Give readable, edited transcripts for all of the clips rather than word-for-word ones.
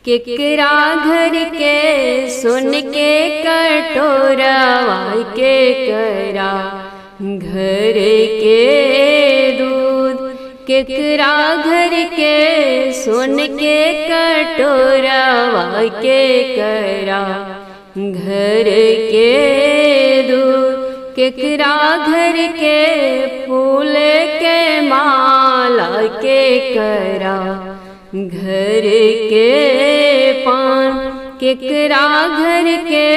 केकरा घर के सुन के कटोरवा के करा घर के दूध। केकरा घर के सुन के कटोरवा के करा घर के दूध। केकरा घर के फूल के माला के करा घर के पान। केकरा घर के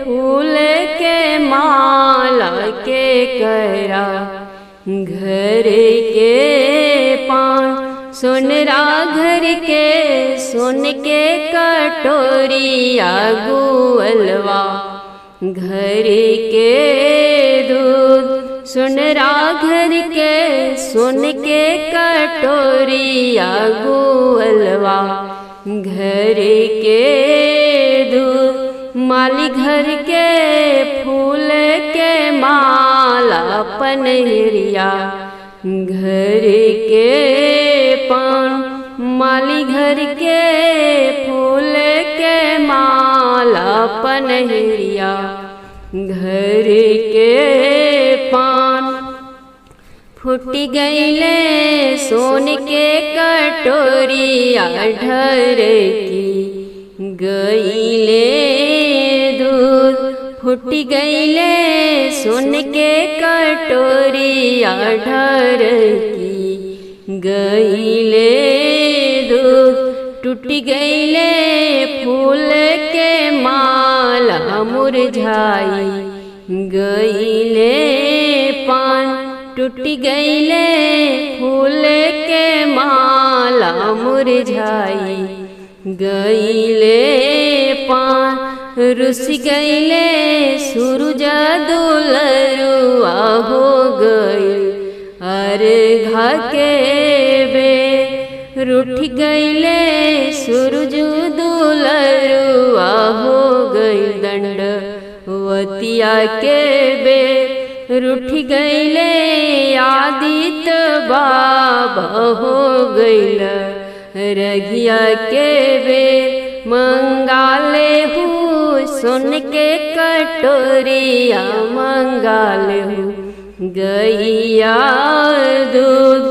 फूल के माला के करा घर के पान। सोनरा घर के सोन के कटोरिया गुअलवा घर के दूध। सोनरा घर के सोन के कटोरिया गुअलवा घर के दूध। माली घर के फूल के माला पनहरिया घर के पान। माली घर के फूल के माला पनहरिया घर के पान। फूटी गईले सोन के कटोरिया ढर की गईले दूध। फूटी गईले सोन के कटोरिया ढर की गईले दूध। टूटी गईले फूल के माला मुरझाई गईले पान। टूटी गईले फूल के माला मुरझाई गईले पान। रुस गईले सूरज दुलरुआ हो गई अर्घा के बेर। रूठ गईले सूरज दुलरुआ हो गई दंडवतिया के बेर। रूठ गईले आदित्य बाबा हो गईल रघिया के बेर। मंगाले हूँ सोन के कटोरिया मंगाले हूँ गैया दूध।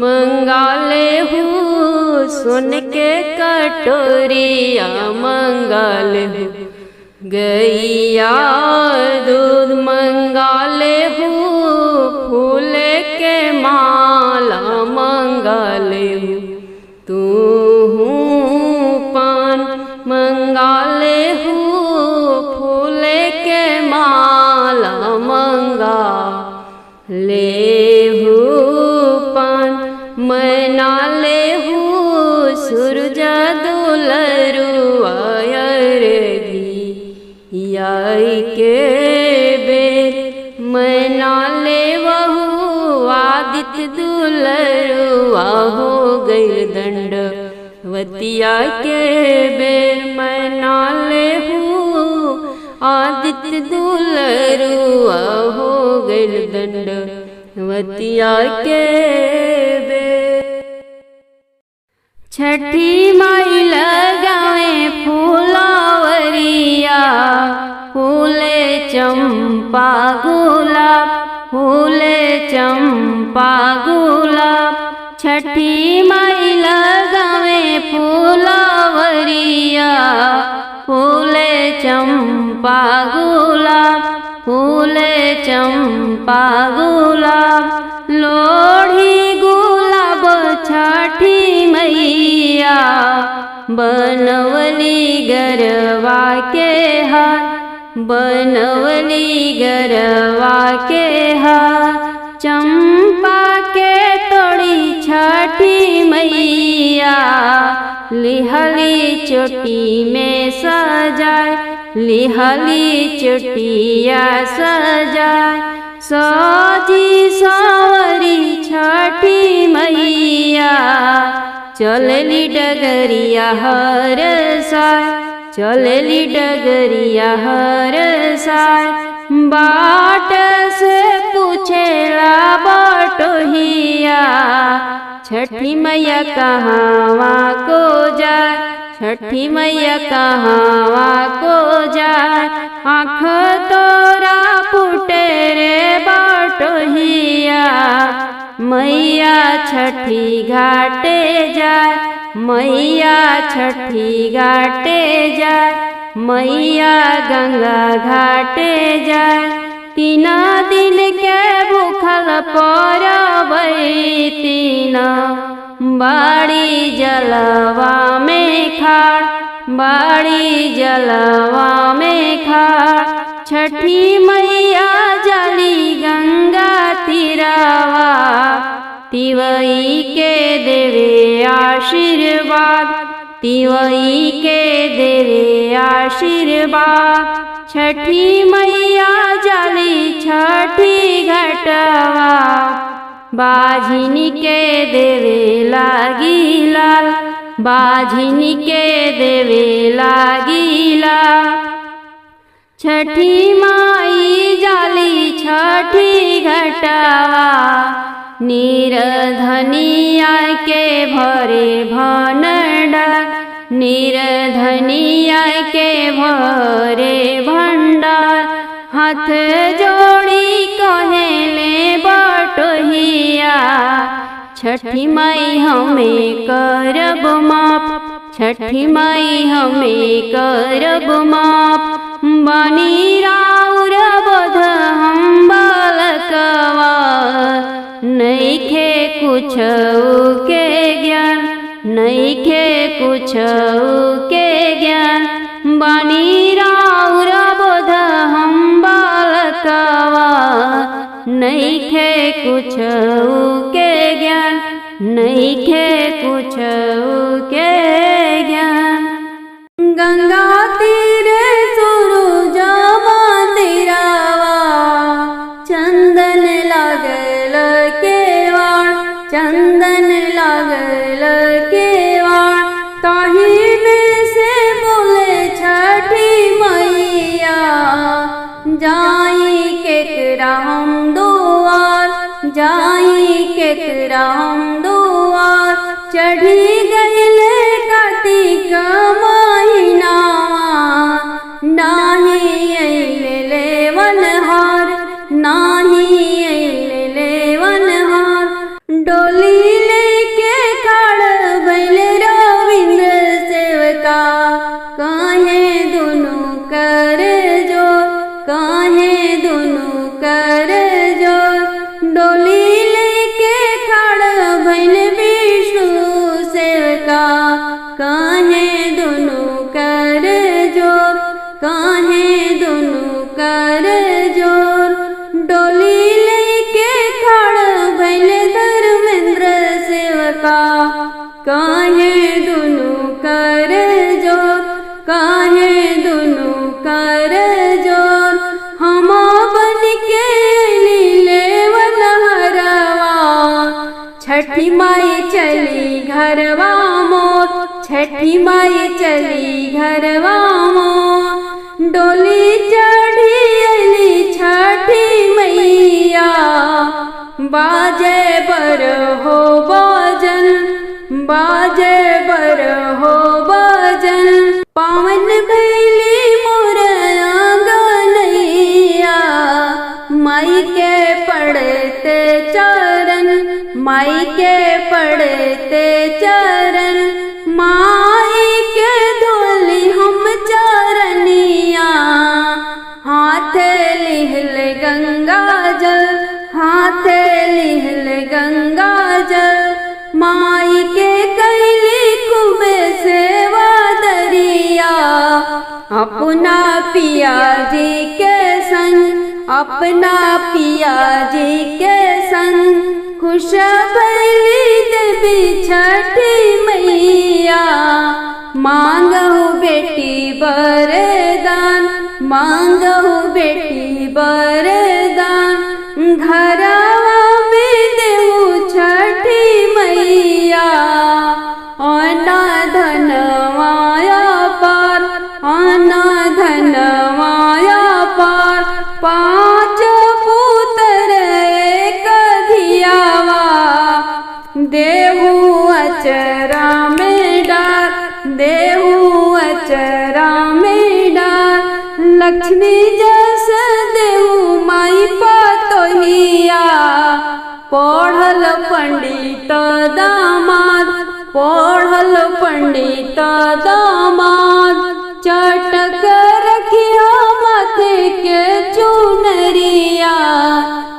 मंगाले हूँ सोन के कटोरिया मंगाले हूँ गैया दूध। मंगाले हूँ फूल के माला मंगाले हूँ तू पान। मंगाले हूँ फूल के माला मंगा ले हूँ पान। मनाले हूँ सूरज दुलरुआ याई के बेर। मनाले वहू आदित्य दुलरुआ हो गई दंडवतिया के बेर। मनाले हूँ आदित्य दुलरुआ हो गई दंडवतिया के बेर। छठी माई लगावे फूलावरिया फूले चंपा गुलाब फूले चंपा गुलाब। छठी माई लगावे फूलावरिया फूले चंपा गुलाब फूले चंपा गुलाब। लोढ़ी गुलाब छठी मैया बनवली गरवा के हार बनवली गरवा के हार। चंपा के तोड़ी छठी मैया लिहली चोटी में सजाए लिहली चोटिया सजाए। सजी सावरी छठी मैया चलली डगरिया हर साय चलली डगरिया हर साय। बाट से पूछेला बटोहिया छठी मैया कहवा को जाए छठी मैया कहावा को जाए, आँख तोरा फूटे रे बाटोहिया। मैया छठी घाटे जाए, मैया छठी घाटे जाए, मैया गंगा घाटे जाए। 3 दिन के भूखल परबै, 3 बाड़ी जलवा में खाड़, बाड़ी जलवा में खाड़। छठी मैया जली गंगा तीरावा, तिवई के देवे आशीर्वाद, तिवई के देवे आशीर्वाद। छठी मैया जली छठी घटवा, बाझिनी के देवे लागी लाल, बाझिनी के देवे लागी लाल। छठी माई जाली छठी घटवा, निर्धनिया के भरे भंडार, निर्धनिया के भरे भंडार। हाथ जोड़ी कहेले बाटोहिया, छठी माई हमें करब माफ, छठी माई हमें करब माफ। बानी राउर बोध हम बालकवा, नइखे कुछ के ज्ञान, नइखे कुछ के ज्ञान। बानी राउर बोध हम बालकवा, नइखे कुछ के ज्ञान, नइखे कुछ के ज्ञान। गंगा तीरे सूरज मंदिरवा, चंदन लागल केवाड़, चंदन लागल केवाड़। ताही में से बोले छठी मैया, जाई केकरा हम दुआर, जाई केकरा हम दुआर। चढ़ी गईले कार्तिक महीनावा, नाही अइले लेवनहार, नाही अइले लेवनहार। डोली लेके खड़ भइले रविंद्र सेवका, काहे दुनु कर जोर, काहे दुनु कर जोर। डोली लेके खड़ भइले विष्णु सेवका, काहे दुनु कर जोर, काहे दुनु कर जोर। डोली लेके खड़ भइले धर्मेंद्र सेवका, काहे दुनु कर जोर, काहे दुनु कर जोर। हम बन के लेवन हरवा, छठी माई चली घरवा मोर, छठी माई चली घरवा मोर। डोली चढ़ी अली छठी मैया, बाजे बर हो बाजन, बाजे बर हो बाजन। पावन भैली मोर आंगनैया, माई के पड़ते चरण, माई के पड़ते चरण। माई के धोली हम चरनिया, हाथ लिहल गंगा जल, हाथ लिहल गंगा जल। माई के कैली कुबे सेवा दरिया, अपना पिया जी के संग, अपना पिया जी के संग। खुश भइली देवी छठी मैया, मांगहु बेटी बरदान, मांगहु बेटी बरदान। घरवा में देहु छठी मैया, अना धनवाया पार, अना धनवाया पार। 5 पुत्र एक धियावा, देहु अचरा में डार, देहु अचरा में डाल। लक्ष्मी जस देहु माई पतोहिया, पढ़ल पंडित दामाद, पढ़ल पंडित दामाद। चटक रखिया माथे के चुनरिया,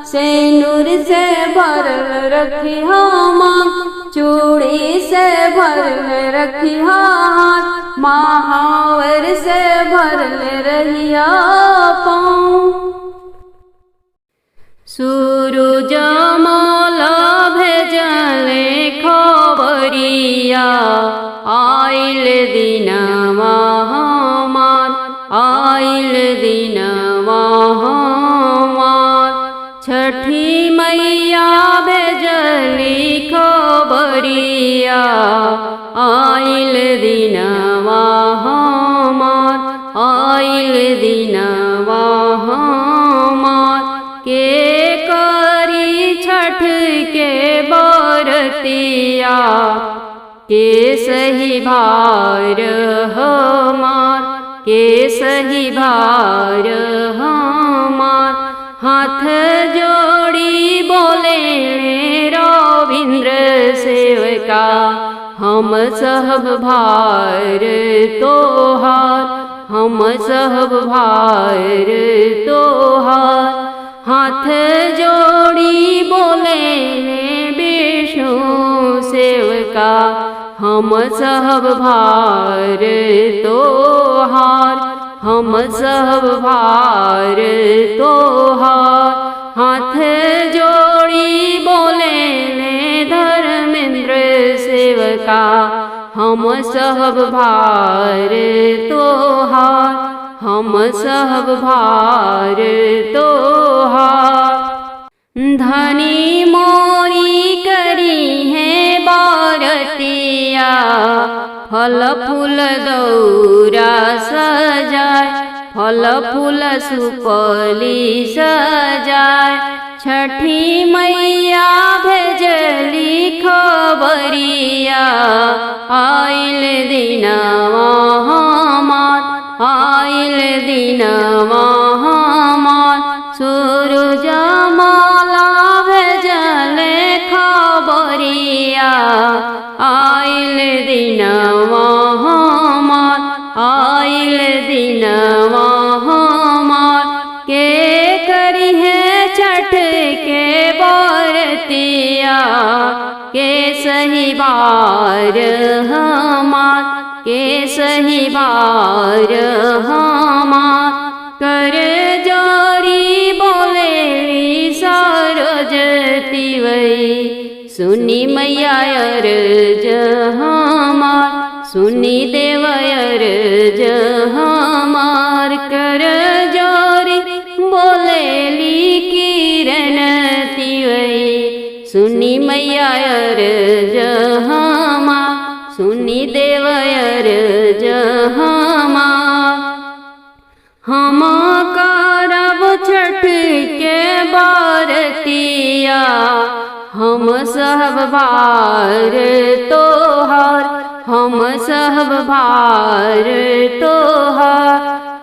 सेनुर से भरल रखिया मांग, चूड़ी से भरल रखिया हाथ, महावर से भरल रहिया पाँव। सूरज मल भेजले खबरिया, आइल दिनवा हमार, आइल दिनवा हमार। छठी मैया भेजली खबरिया, आइल दिनवा हमार, आइल दिनवा हमार। के करी छठ के बरतिया, के सही भार हमार, के सही भार हमार। हाथ जोड़ी बोले रविंद्र सेवका, हम सब भार तोहार, हम सब भार तोहार। हाथ जोड़ी बोले विष्णु सेवका, हम सब भार तोहार, हम सब भार तोहार। हाथ जोड़ी बोले धर्मेंद्र सेवका, हम सब भार तोहार, हम सब भार तोहार। धनी मोरी करी है बारतिया, फल फूल दौरा सजाए, फल फूल सुपली सजाए। छठी मैया भेजली खबरिया, आइल दिनवा हमार, आइल दिनवा हमार। सूरज माला भेजले खबरिया, आइल दिनवा हमार, आइल दिनवा हमार। के करी है छठ के बरतिया, के सही बार हमार, के सही बार हमार। कर जोरी बोले सरस्वती वही, सुनी मैया अर्ज हमार, सुनी देव अर्ज हमार। कर जोरी बोलेली किरण तिवई, सुनी मैया अर्ज हमार, सुनी देव अर्ज हमार। हम करब छठ के बरतिया, हम सब भार तोहार, हम सब भार तोहार।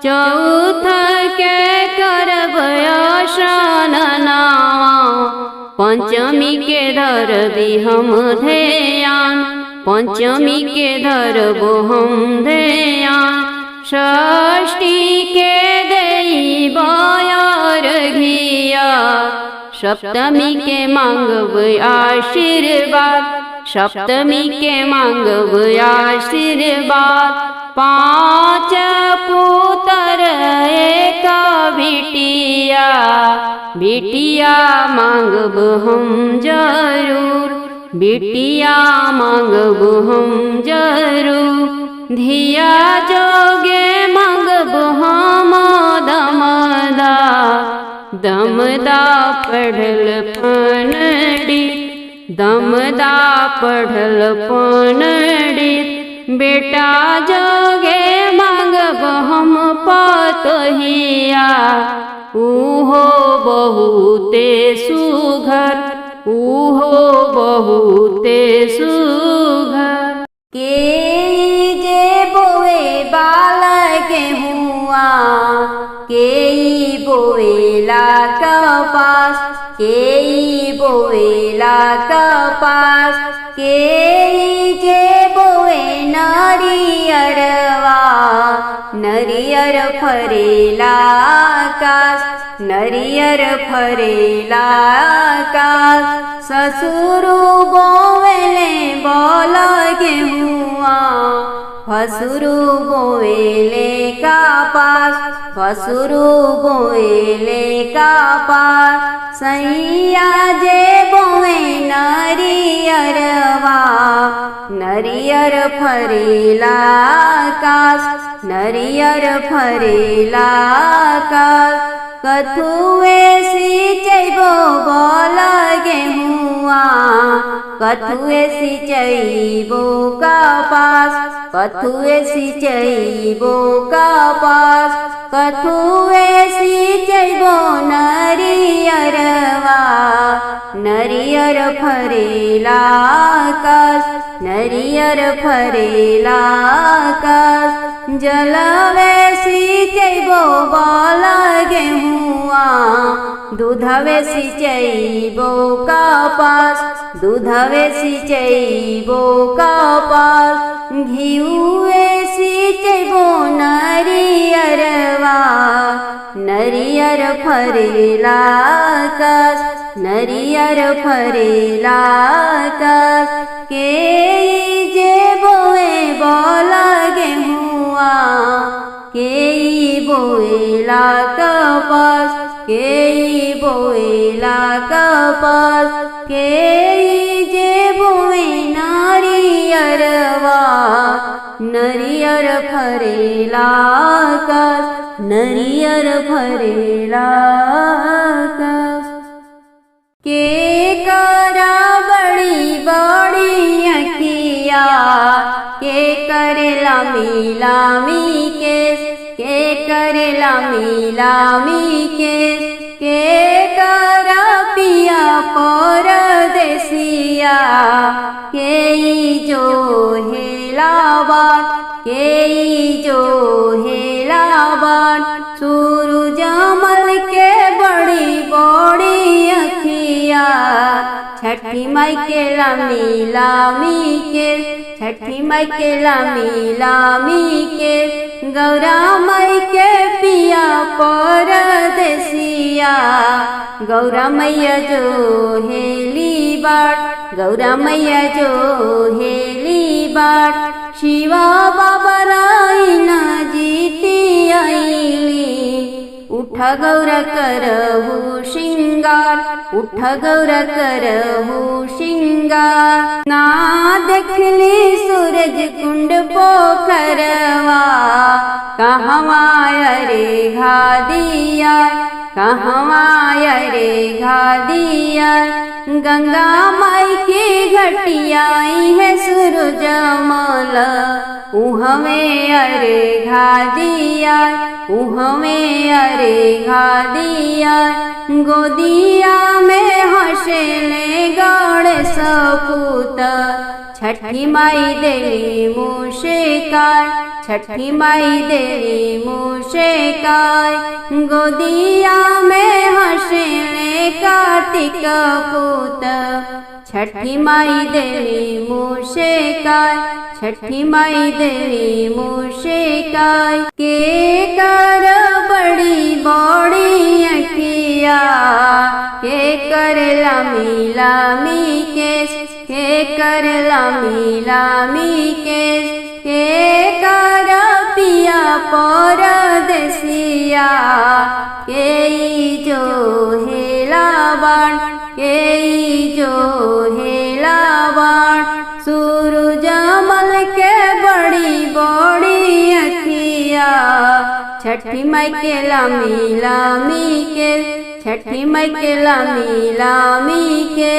चौथ के करब आशननावा, पंचमी के धरबी हम ध्यान, पंचमी के धरब हम ध्यान। षष्ठी के देई बायर घिया, सप्तमी के मांगब आशीर्वाद, सप्तमी के मांगब आशीर्वाद। पाँच पुत्र एक बिटिया, बिटिया मांगब हम जरूर, बिटिया मांगब हम जरूर। धिया जोगे मांगब हम दमदा, दमदा पढ़ल पंडित, दमदा पढ़ल पंडित। बेटा जोगे मांगब हम पतोहिया, उहो बहुते सुघर, उहो बहुते सुघर। के जे बोए बा पास के जे बोए नरियरवा नरियर फरेला आकाश नरियर फरेला आकाश ससुरु बोवेले बोल गेहुआ भसुरु बोवेले कपास भसुरु बोवेले कपास सैया जे बोवे नरियरवा नरियर फरेला आकाश नरियर फरेला आकाश कथुए सिंचैबो बोल गेहुआ कथुए सिंचैबो कपास कथुए सिंचैबो कपास कथुए सिंचैबो नरियरवा नरियर फरेला आकाश नरियर फरेला आकाश जलवे सिंचैबो बोल गेहुआ दूधवे सिंचैबो कपास दूधवे सिंचैबो कपास घिउए सिंचैबो नरियरवा नरियर फरेला आकाश नरियर फरेला आकाश के जे बोए बोल गेहुआ के बोएला कपास के बोएला कपास के जे बोए नरियरवा नरियर फरेला आकाश नरियर फरेला आकाश के करा बड़ी बड़ी अखिया के करेला मिलामी केस के करेला मिलामी केस के करा पिया परदेसिया के जो हेलाबाद के जो हेलाबाद सूरजमल के बड़ी बड़ी अखिया छठी माई के लामी लामी के छठी माई के लामी लामी के गौरा माई के पिया परदेसिया गौरा मैया जो हेली बाट गौरा मैया जो हेली बाट शिवा बाबा राईना जीती आईली उठा गौरा करहु श्रृंगार उठा गौरा करहु श्रृंगार ना देखली सूरज कुंड पोखरवा कहवा रे घा दिया कहवा रे घा दिया गंगा माई की घटियाई है सूरजमल उहमे अरे घा दिया उहमे अरे घा दिया गोदिया में हंसले गौड़ सपूत छठी माई देली मुशेकार छठी माई देली मुशेकार गोदिया में हंसले कार्तिक पूत छठी माई देली मुशेकार छठी माई देली मुशेकार के कर बड़ी बड़ी अखिया के कर लामी लामी केस के कर लामी लामी केस के कर पिया परदेसिया के जो हेलाबाण के जो हेलाबाण सूरजमल के बड़ी बड़ी अखिया छठी माई के लामी लामी के छठी माई के लामी लामी के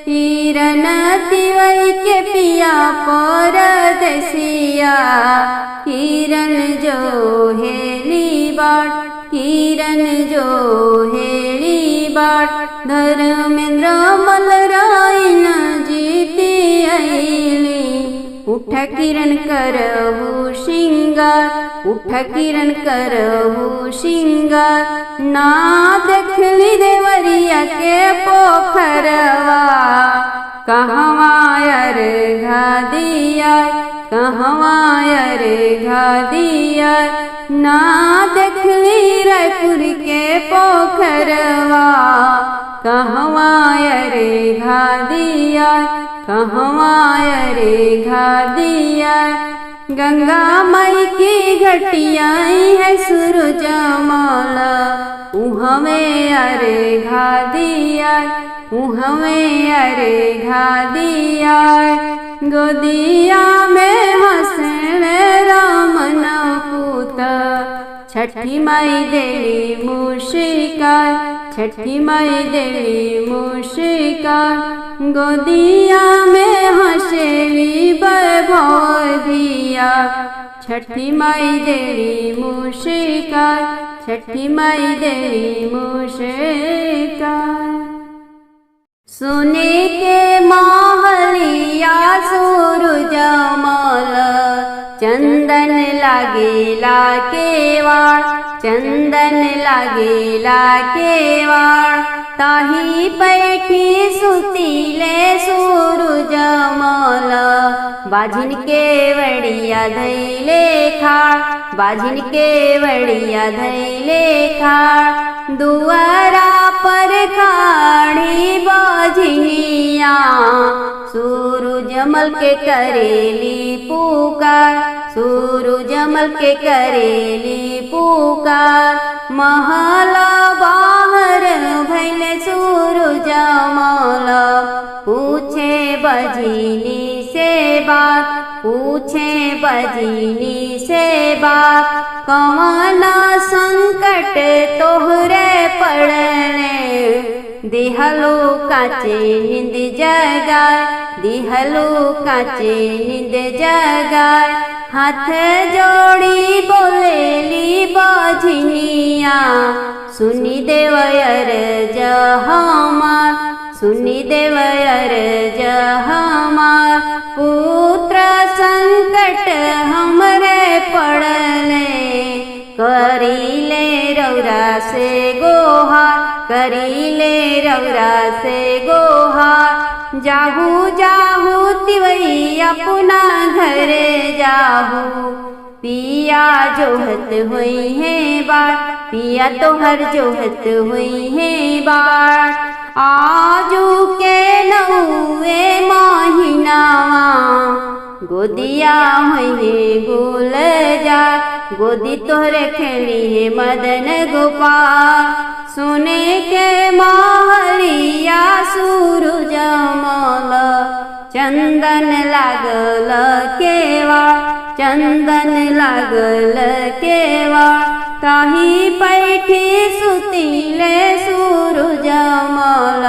हिरन तिवई के पिया परदेसिया किरण जो हेली बाट किरण जो हेली बाट धर्मेंद्र मलराइन जीती आईली उठ किरण करहु श्रृंगार उठ किरण करहु श्रृंगार ना देखली देवरिया के पोखरवा कहवा अर्घा दिया, कहवा अर्घा दिया। ना देखली रायपुर के पोखरवा, कहवा अर्घा दिया, कहवा अर्घा दिया। गंगा माई की घटिया है सूरजमल, उहमें अर्घा दिया, उहमें अर्घा दिया। गोदिया में हंसन रामन पूत, छठी माई देली मुशिका, छठी माई देली मुशिका। गोदिया में हंसेली वैभव दिया, छठी माई देली मुशिका, छठी माई देली मुशिका। सोने के महलिया सूरजमल, चंदन लागेला केवाड़, चंदन लागेला केवाड़। ताही बैठी सुतीले सूरजमल, बाझिन के वड़िया धैले खाड़, बाझिन के वड़िया धैले खाड़। दुआरा पर खाड़ी बाझिनिया, सूरजमल के करेली पुकार, सूरजमल के करेली पुकार। महला बाहर भैले सूरजमल, पूछे बजिनी से बात, पूछे बजिनी से बात। कौन संकट तोहरे पड़ने, दिहलो काचे नींद जगाए, दिहलो काचे नींद जगाए। हाथ जोड़ी बोलेली बाझिनिया, सुनी देव अर्ज हमार, सुनी देव अर्ज हमार। पुत्र संकट हमरे पड़ले, करीले रौरा से गोहार, करीले रौरा से गोहार। जाहू जाहू तिवई अपना घरे जाहू, पिया जोहत हुई है बाट, पिया तोहर जोहत हुई है बाट। आजू के नौवे महीनावा, गोदिया हुई गुल जा, गोदी तोहरे खेली है मदन गोपाल। सोने के महलिया सूरजमल, चंदन लागल केवाड़, चंदन लागल केवाड़। ताही बैठी सुतीले सूरजमल,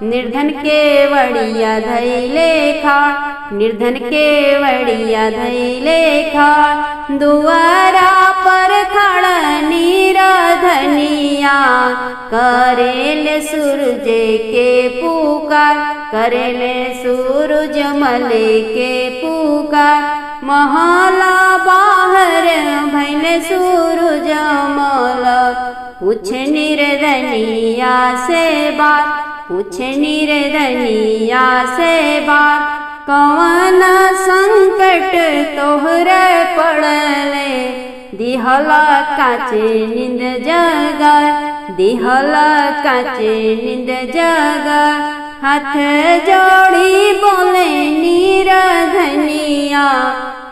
निर्धन के वड़िया धैले खाड़, निर्धन के वड़िया धैले खाड़। दुआरा पर खड़ा निराधनिया, करेले सूरज के पुकार, करेले सूरजमल के पुकार। महला बाहर भैले सूरजमल, पूछ निर्धनिया से बात, पूछ निर्धनिया से बात। कौन संकट तोहरे पड़ले, दिहला काचे नींद जगा, दिहला काचे नींद जगा। हाथ जोड़ी बोले निराधनिया,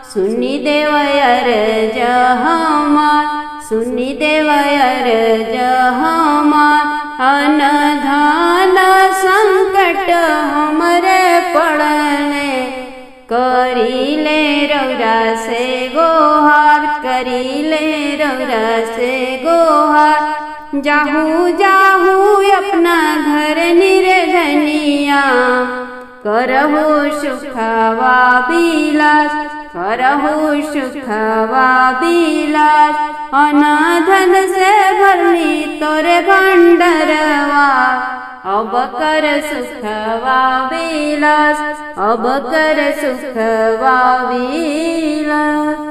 सुनी देव अर्ज हमार, सुनी देव अर्ज हमार। अनधान संकट हमरे पड़ले, करीले रौरा से गोहार, करीले रौरा से गोहार। जाहू जाहू अपना घर निर्धनिया, करहु सुखवा बिलास, करहु सुखवा बिलास। अनाधन से भरली तोरे भंडरवा, अब कर सुखवा बिलास, अब कर सुखवा बिलास।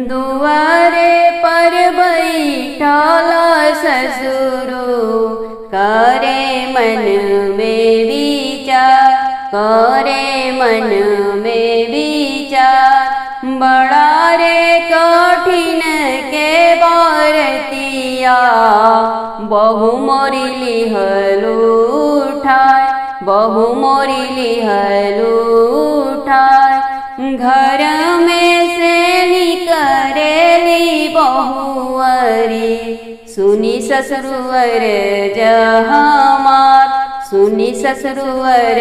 दुआरे पर बैठल ससुरो, करे मन में विचार। मन में विचार, बड़ा रे कठिन के बरतिया, बहु मोरी लिहल उठाय, बहु मोरी लिहल उठाय। घर में से निकरेली बहुअरी, सुनी ससुरवर जहमार, सुनी ससुरवर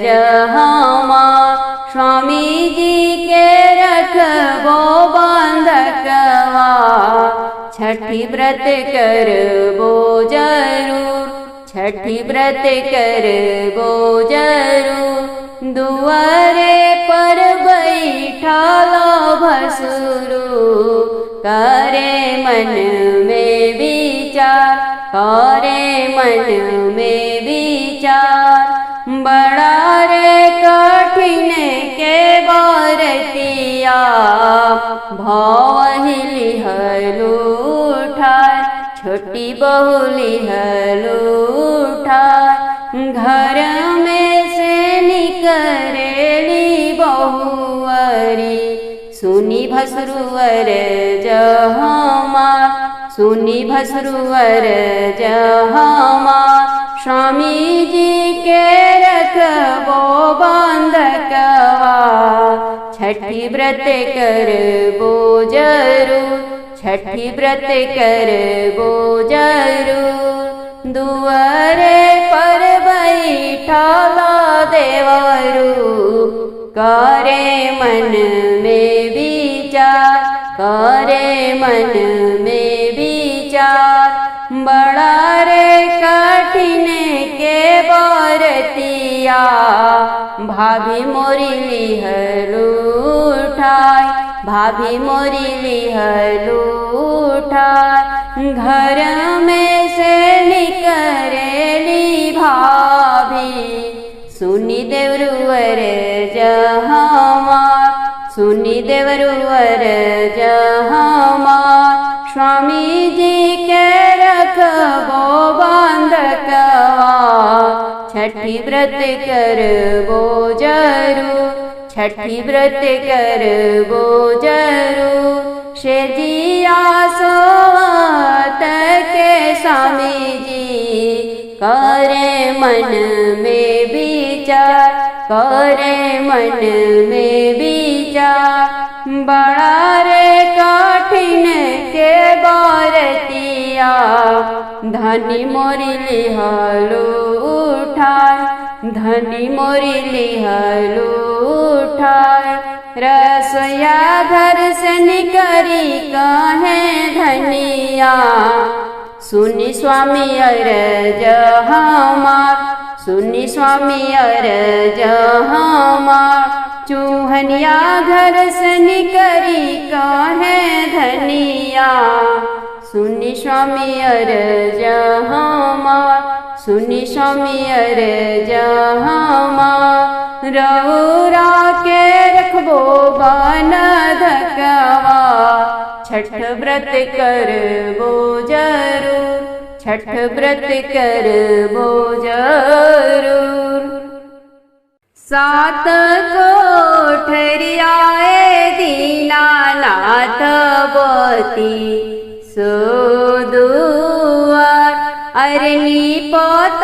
जहमार। स्वामी जी के रखबो बंधकवा, छठी व्रत करबो जरूर, छठी व्रत करबो जरूर। दुआरे पर बैठल भसुरु, करे मन में विचार, करे मन में विचार। बड़ा रे कठिन के बरतिया, भव लिहल उठाय, छोटी बहू लिहल उठाय। घर में से निकरेली बहुअरी, सुनी भसुरवर जहमार, सुनी भसुरवर जहमार। स्वामी जी के रखबो बंधकवा, छठी व्रत करबो जरूर, छठी व्रत करबो जरूर। दुआरे पर बैठल देवरू, करे मन में विचार, करे मन में विचार। बड़ा रे कठिन के बरतिया, भाभी मोरी लिहल उठाय, भाभी मोरी लिहल उठाय। घर में से निकरेली भाभी, सुनी देवरुवर जहमार, सुनी देवरुवर जहमार। स्वामी जी के रखबो बंधकवा, छठी व्रत करबो जरूर, छठी व्रत करबो जरूर। शेजिया सोवत के स्वामी जी, करे मन में विचार, करे मन में विचार। बड़ा रे कठिन के बरतिया, धनी मोरी लिहल उठाय, धनी मोरी लिहल उठाय। रसोया घर से निकरी कहे धनिया, सुनी स्वामी अरज हमार, सुनी स्वामी अरज हमार। चूहनिया घर से निकरी कहे धनिया, सुनी स्वामी अरज हमार, सुनी स्वामी अरज हमार। रउरा के रखबो बंधकवा, छठ व्रत करबो जरूर, छठ व्रत करबो जरूर। सात कोठरियाए दीनानाथ बती, सो दुआर अरली पोत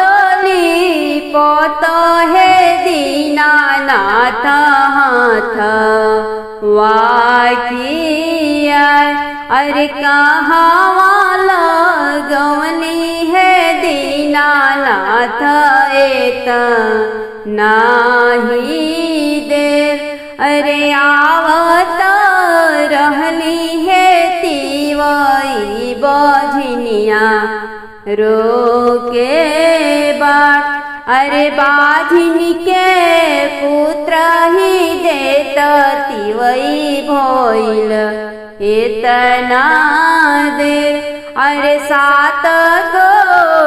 है दीनानाथ हाथ वाकिया। अरे कहाँ लगवनी है दीनानाथ एत नाही देर। अरे आवत रहली है तिवई बझनिया रोके बाट। अरे बाझिनी के पुत्र ही देत तिवई भइल इतना देर। अरे सात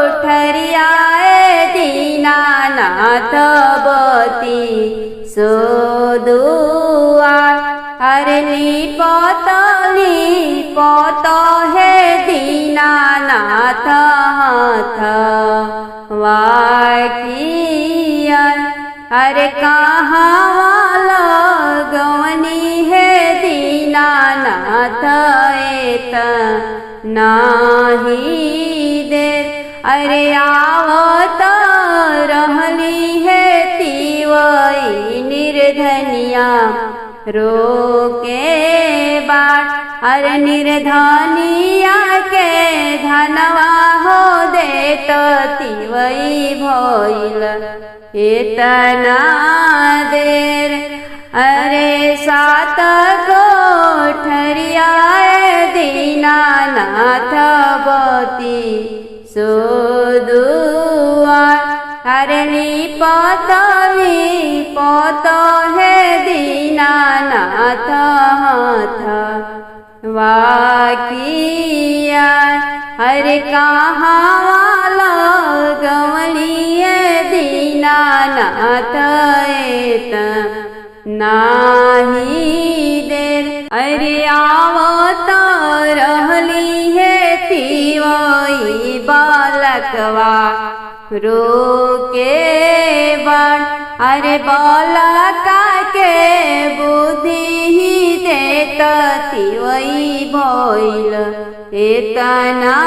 कोठरियाए दीनानाथ बती सो दुआर। अरे लिपत है दीनानाथ हाथ वाकिया। अरे कहाँ नाही देर अरे आवत रहली है तिवई निर्धनिया रोके बाट अरे निर्धनिया के धनवा हो देत तिवई भइल इतना देर अरे सात कोठरिया दीनानाथ बती सो दुआर अरे लिपत है दीनानाथ हाथ वाकिया अरे कहाँ लगवली है दीनानाथ नाही देर अरे आवत रहली है तिवई बालकवा रोके बाट अरे बालका के बुद्धि ही देत तिवई भइल इतना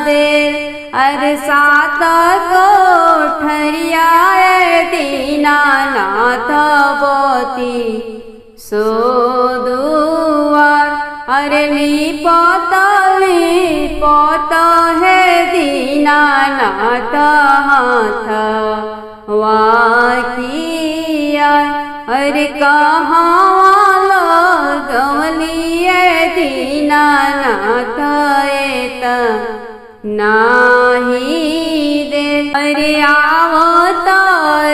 देर अरे सात कोठरिया दीनानाथ बती सो दुआर अरे लिपत है दीनानाथ हाथ वाकिया अरे कहाँ लगवली है दीनानाथ नाही दे अरे आवत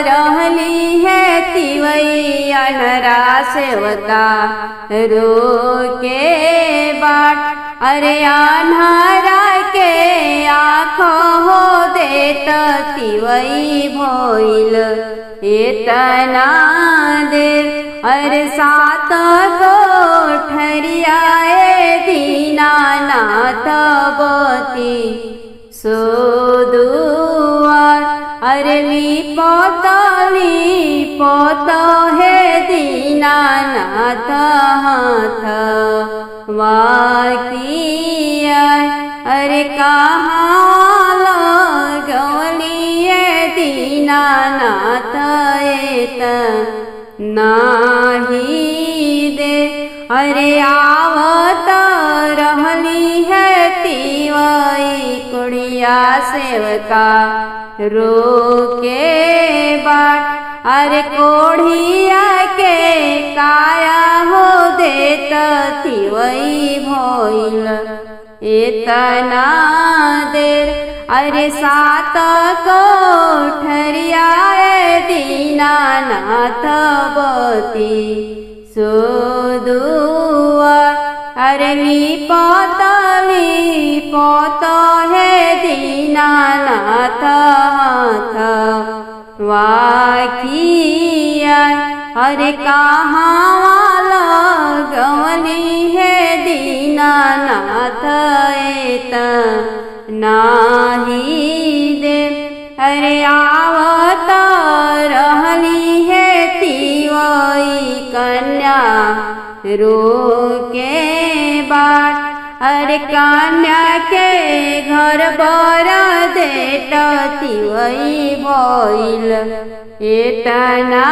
रहली है तिवई अनरा सेवका रोके बाट अरे अनहरा के आँख हो देत तिवई भइल इतना देर अरे सात कोठरिया दीनानाथ बती सो दुआर अरे लिपत है दीनानाथ हाथ वाकिया अरे कहाँ लगवली है दीनानाथ नाही दे अरे आवत रहली है तिवई कुड़िया सेवका रोके बाट अरे कोढ़िया के काया हो देत तिवई भइल इतना देर अरे सात कोठरिया दीनानाथ बती सो दुआर अरे लिपत है दीनानाथ हाथ वाकिया अरे कहाँ लगवली है दीनानाथ नाही दे अरे आवत रहली है तिवई कन्या रोके बाट अरे कन्या के घर बर देत तिवई भइल इतना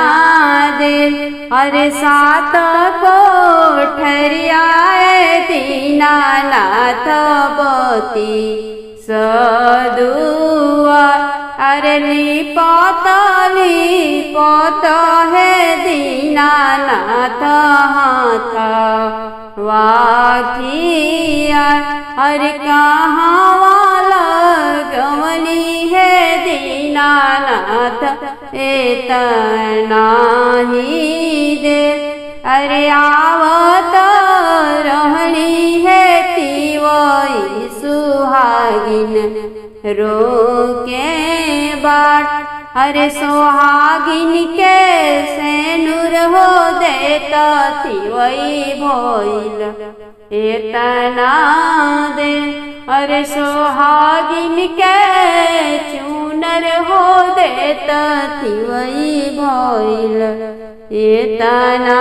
देर अरे सात कोठरिया दीनानाथ बती सदुआर अरे लिपत है दीनानाथ हाथ वाकिया अरे कहाँ लगवली है दीनानाथ नाही दे अरे आवत रहली है तिवई सुहागिन रोके बाट अरे सोहागिन के सेनुर हो देत तिवई भइल इतना दे अरे सोहागिन के चूनर हो देत तिवई भइल इतना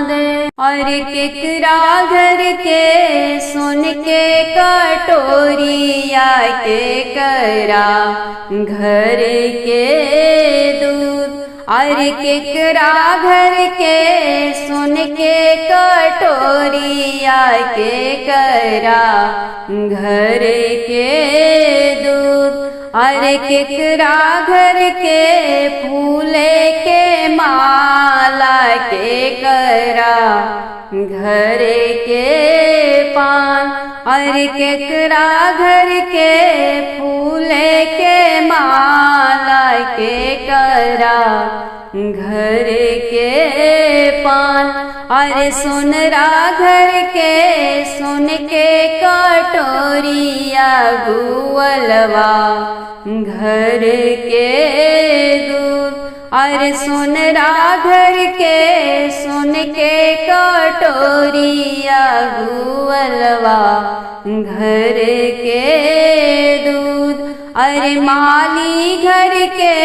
दे। और केकरा घर के सोन के कटोरिया केकरा घर के दूध। और केकरा घर के सोन के कटोरिया केकरा घर के दूध। और केकरा घर के फूले के माला केकरा घर के पान। और केकरा घर के फूले के माला केकरा घर के पान। और सोनरा घर के सोन के कटोरिया गुवलवा घर के दूध। और सोनरा घर के सोन के कटोरिया गुवलवा घर के दूध। और माली घर के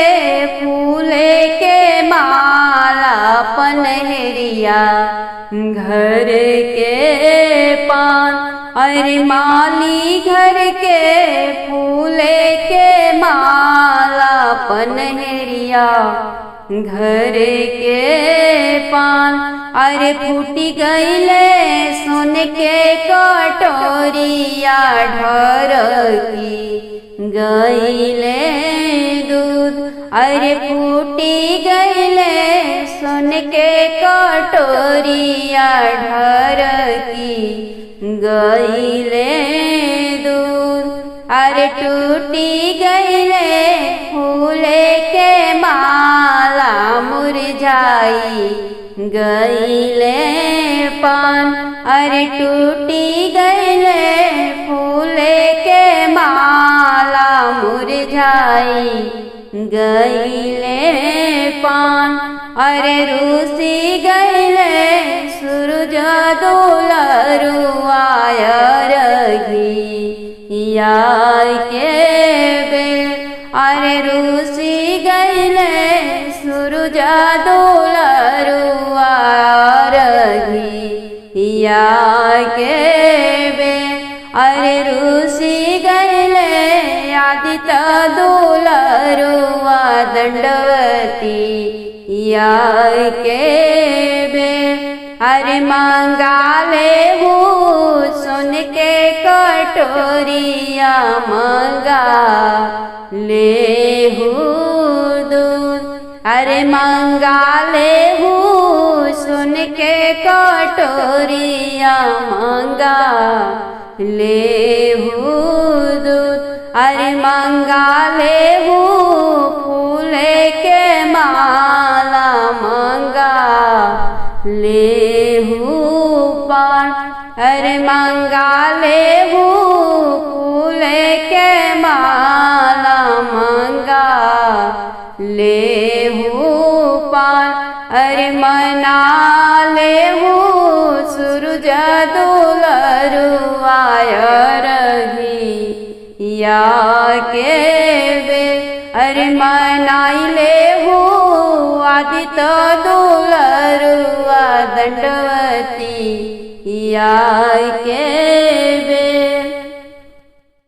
फूले के माला पनहरिया घर के पान। और माली घर के फूले के माला पनहरिया घर के पान। और फूटी गईले सोन के कटोरिया ढरकी गईले दूध। और फूटी गईले सोन के कटोरिया ढरकी गईले दूध। और टूटी गईले फूले के माला मुरझाई गईले पान। और टूटी गईले फूले के माला मुरझाई गईले पान। और रूसी गईले सूरज दुलरुआय रघिया के बेर। और रूसी गईले सूरज दुलरुआय रघिया के बेर। और रूसी गईले आदित्य दुलरुआ दंडवती या के बेर। और मंगाले हूँ सोन के कटोरिया मंगा ले हूँ दूध। अरे मंगाले हूँ सोन के कटोरिया मंगा ले हूँ दूध। अरे मंगाले हूँ फूले के माला मंगा ले हूँ पान। अरे मंगाले हूँ फूले के माला मंगा ले हूँ पान। अरे मना ले हूँ सूरज दुलरुआय रघिया के बेर। अरे मनाई ले हूँ आदित्य दुलरुआ दंडवती या के